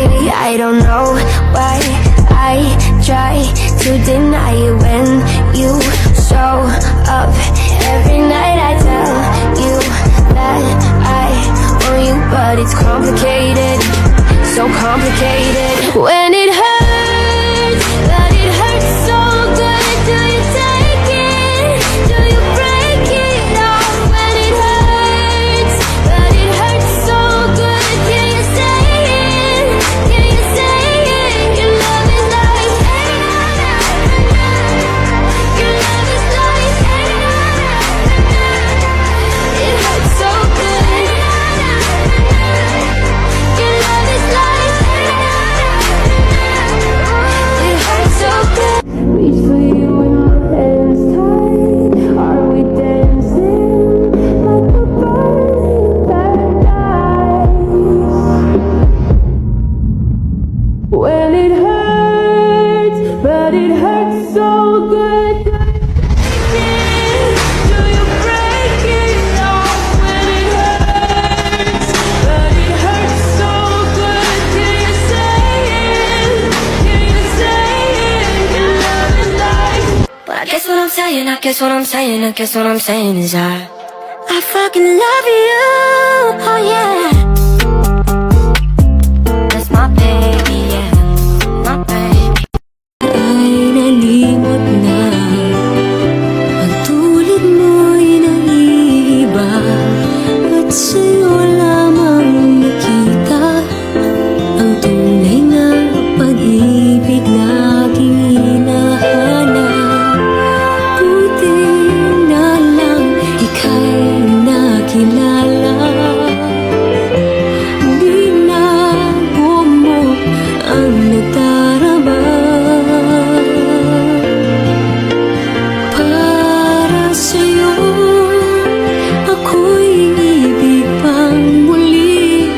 Baby, I don't know why I try to deny it when you show up. Every night I tell you that I want you, but it's complicated, so complicated. When it hurts, but it hurts so good. Do you take it? Do you break it off? When it hurts, but it hurts so good. Can you say it? Can you say it? Your love is like your love is like it hurts so good. Your love is like it hurts so good. Reach for you when my hands tied. Are we dancing like a burning paradise? When it hurts, but it hurts so good. Do you break it off? When it hurts, but it hurts so good. Can you say it? Can you say it? Your love is like. But I guess what I'm saying, I guess what I'm saying, I guess what I'm saying is I fucking love you. Oh yeah. That's my baby, yeah. My baby. Ay nalimot na. Ang tulad mo'y naiiba. At sa'yo lamang nakita ang tunay na pag-ibig na aking hinahanap. Buti na lang ika'y nakilala. Di na bumok ang nagdarama. Para sa'yo, ako'y ibig pang muli.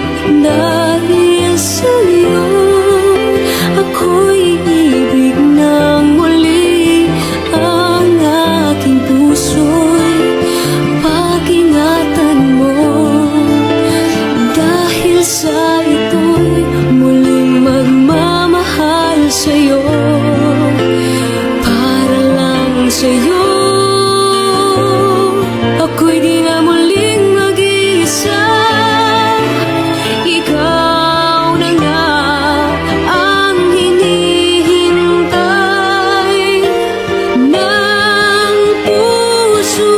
Dahil sa'yo, ako'y ibig ng muli. Ang aking puso'y pag-ingatan mo. Dahil sa ito'y muling magmamahal sa'yo. Para lang sa'yo, ako'y di na muling mag-iisa. Ikaw na nga ang hinihintay ng puso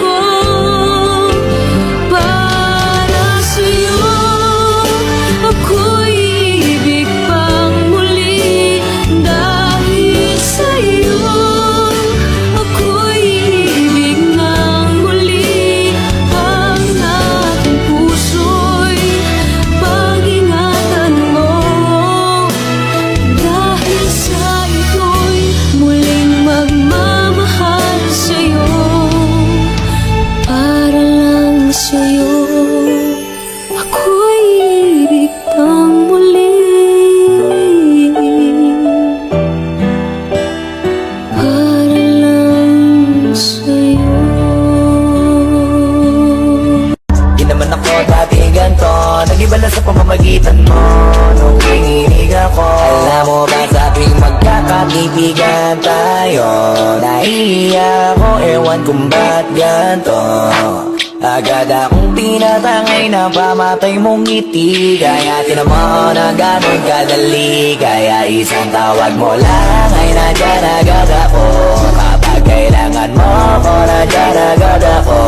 ko. Para sa'yo, ako'y ibig pang muli. Dahil sa'yo, ako'y ibig ng muli. Ang aking puso'y pag-ingatan mo. Dahil sa ito'y muling magmamahal sa'yo. Para lang sa'yo, ako'y ibig ng muli. Para lang sa'yo. Di naman ako dati ganto. Nag-iba na sa pamamagitan mo nung kinilig ako. Alam mo ba sa tuwing magkakaibigan tayo, nahihiya ako, ewan kung ba't ganto. Agad akong tinatangay na pamatay mong ngiti. Kaya tinamo na ganun kadali. Kaya isang tawag mo lang ay nandyan agad ako. Kapag kailangan mo ko, nandyan agad ako.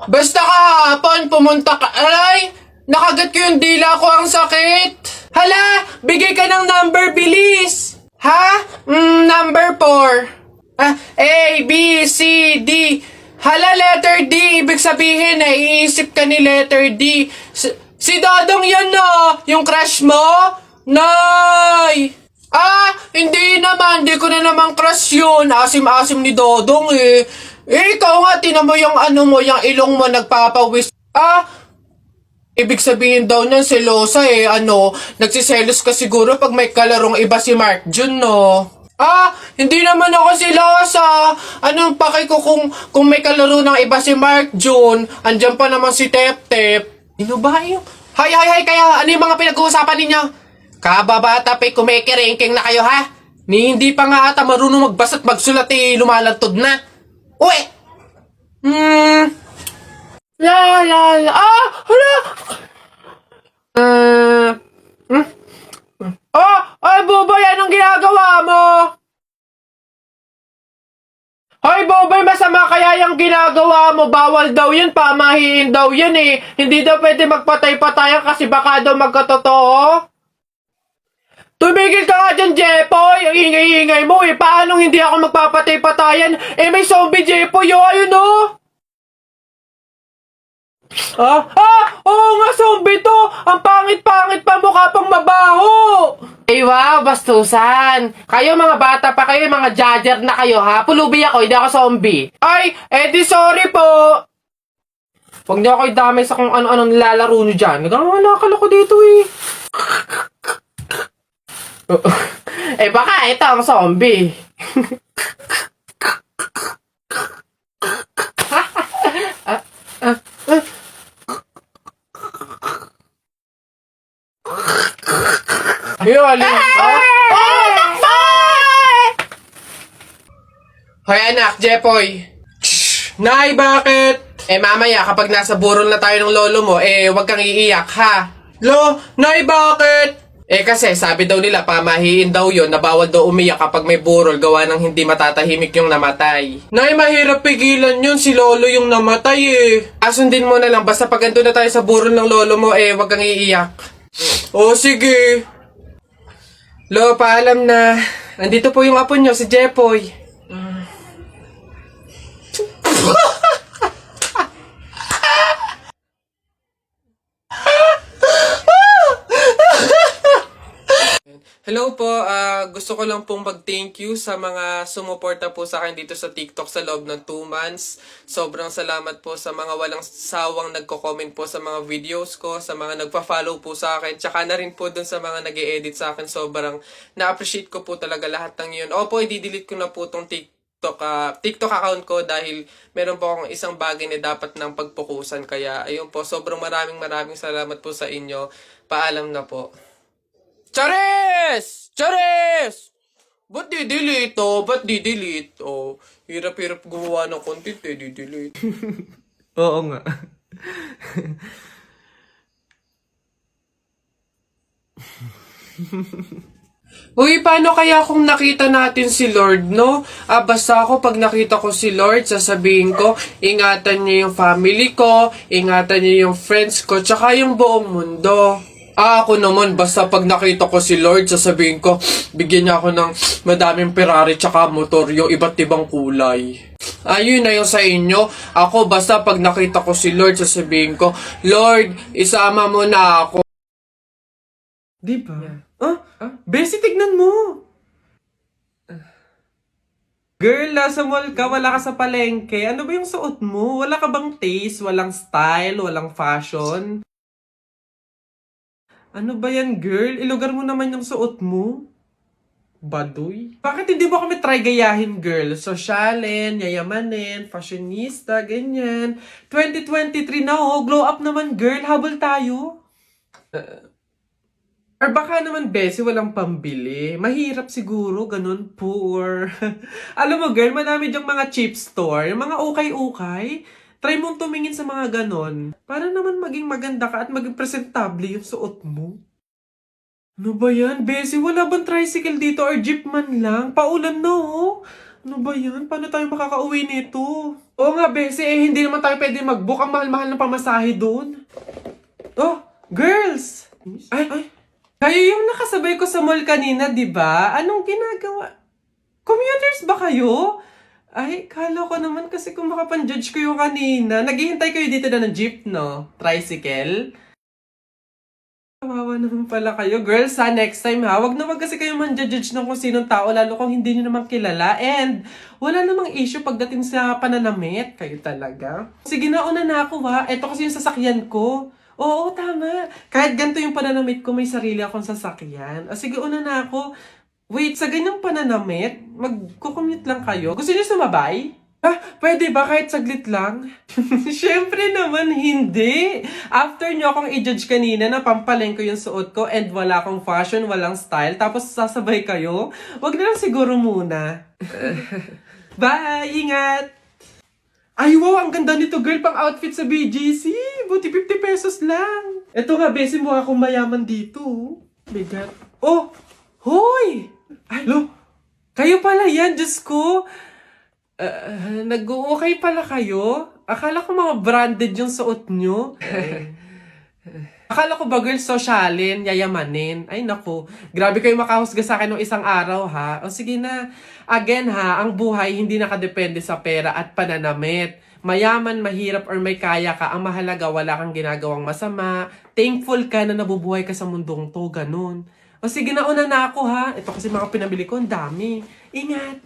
Basta kahapon, pumunta ka. Aray! Nakagat ko yung dila ko, ang sakit. Hala! Bigay ka ng number, bilis! Ha? Number 4. A, B, C, D. Hala, letter D. Ibig sabihin, naiisip ka ni letter D. Si Dodong yan, no? Yung crush mo? Nay! Hindi naman. Hindi ko na naman crush yun. Asim-asim ni Dodong, eh. Ikaw nga, tinan mo yung yung ilong mo nagpapawis. Ibig sabihin daw niyan, selosa eh, nagsiselos ka siguro pag may kalarong iba si Mark Jun, no? Hindi naman ako selosa. Anong paki ko kung may kalaro ng iba si Mark Jun, andyan pa naman si Tep Tep. Ano ba yun? Hay, kaya ano yung mga pinag-uusapan ninyo? Kababata pa'y kumikiringking na kayo, ha? Ni hindi pa nga ata marunong magbasa at magsulat lumalantod na. Uy! La la la. Hala! Ay, Bobay, anong ginagawa mo? Hoy, Bobay, masama kaya yung ginagawa mo. Bawal daw yun, pamahiin daw yun eh. Hindi daw pwede magpatay-patayan kasi baka daw magkatotoo. Tumigil ka nga dyan, Jepoy! Ang ingay-ingay mo eh. Paano hindi ako magpapatay-patayan? Eh, may zombie, Jepoy, oh, ayun oh! Oo nga, zombie to! Ang pangit-pangit pa, mukha pang mabaho! Eh, wow, bastusan! Kayo mga bata pa kayo, mga judger na kayo, ha? Pulubi ako, hindi ako zombie. Ay, di sorry po! Huwag niyo ako idamay sa kung ano-anong nilalaro niyo dyan. Nagkakalakal ako dito eh. Baka ito ang zombie. Yun, Hoy anak, Jepoy. Nay, bakit? Mamaya kapag nasa burol na tayo ng lolo mo, wag kang iiyak, ha? Nay, bakit? Kasi sabi daw nila, pamahiin daw yun na bawal daw umiyak kapag may burol gawa ng hindi matatahimik yung namatay. Nay, mahirap pigilan yun. Si lolo yung namatay Asundin mo na lang. Basta pag andun na tayo sa burol ng lolo mo, wag kang iiyak. Sige. Lo, paalam na. Andito po yung apo nyo, si Jepoy. Hello po, gusto ko lang pong mag-thank you sa mga sumuporta po sa akin dito sa TikTok sa loob ng 2 months. Sobrang salamat po sa mga walang sawang nagko-comment po sa mga videos ko, sa mga nagpa-follow po sa akin, tsaka na rin po dun sa mga nag-e-edit sa akin. Sobrang na-appreciate ko po talaga lahat ng yun. Opo, i-delete ko na po tong TikTok account ko dahil meron po akong isang bagay na dapat nang pagpukusan. Kaya ayun po, sobrang maraming salamat po sa inyo. Paalam na po. Charis! Charis! Ba't di-delete Ba't di-delete hirap-hirap gumawa ng content di-delete. Oo nga. Uy, paano kaya kung nakita natin si Lord, no? Basta ako pag nakita ko si Lord, sasabihin ko, ingatan niya yung family ko, ingatan niya yung friends ko, tsaka yung buong mundo. Ako naman, basta pag nakita ko si Lord, sasabihin ko, bigyan niya ako ng madaming Ferrari tsaka motor, yung iba't ibang kulay. Ayun na yung sa inyo. Ako, basta pag nakita ko si Lord, sasabihin ko, Lord, isama mo na ako. Di ba? Bessie, tignan mo! Girl, nasa mall ka, wala ka sa palengke. Ano ba yung suot mo? Wala ka bang taste? Walang style? Walang fashion? Ano ba yan, girl? Ilugar mo naman yung suot mo. Baduy? Bakit hindi mo kami try gayahin, girl? Sosyalin, yayamanin, fashionista, ganyan. 2023 na glow up naman, girl. Habol tayo. Or baka naman, Bessie, walang pambili. Mahirap siguro, ganun, poor. Alam mo, girl, madami dyang mga cheap store, yung mga ukay-ukay. Try mong tumingin sa mga ganon. Para naman maging maganda ka at maging presentable yung suot mo. Ano ba yan? Bessie, wala bang tricycle dito or jeep man lang? Paulan na Ano ba yan? Paano tayo makakauwi nito? Oo nga, Bessie, hindi naman tayo pwede mag-book. Ang mahal-mahal ng pamasahe doon. Girls! Ay! Kayo yung nakasabay ko sa mall kanina, di ba? Anong ginagawa? Commuters ba kayo? Ay, kala ko naman kasi kung makapan-judge ko yung kanina. Naghihintay kayo dito na ng jeep, no? Tricycle? Kawawa naman pala kayo. Girls, next time Wag na wag kasi kayo man-judge ng kung sinong tao, lalo kung hindi nyo naman kilala. And, wala namang issue pagdating sa pananamit. Kayo talaga. Sige na, una na ako Ito kasi yung sasakyan ko. Oo, tama. Kahit ganito yung pananamit ko, may sarili akong sasakyan. Sige, una na ako. Wait, sa ganyang pananamit, mag-commute lang kayo. Gusto niyo sumabay? Pwede ba kahit saglit lang? Siyempre naman hindi. After nyo akong i-judge kanina na pampaleng ko yung suot ko and wala akong fashion, walang style, tapos sasabay kayo, wag na lang siguro muna. Bye! Ingat! Ay, wow! Ang ganda nito, girl, pang outfit sa BGC. Buti 50 pesos lang. Ito nga, besi, mukha akong mayaman dito. Bigat. Oh! Hoy! Ay, lo! Kayo pala yan, Diyos ko! Nag-okay pala kayo? Akala ko mga branded yung suot nyo. Akala ko ba, girl, sosyalin, yayamanin. Ay, naku. Grabe kayo makahusga sa akin ng isang araw, ha? O sige na. Again, ha, ang buhay hindi nakadepende sa pera at pananamit. Mayaman, mahirap, or may kaya ka, ang mahalaga, wala kang ginagawang masama. Thankful ka na nabubuhay ka sa mundong to, ganun. O sige na, una na ako, ha? Ito kasi mga pinabili ko, ang dami. Ingat!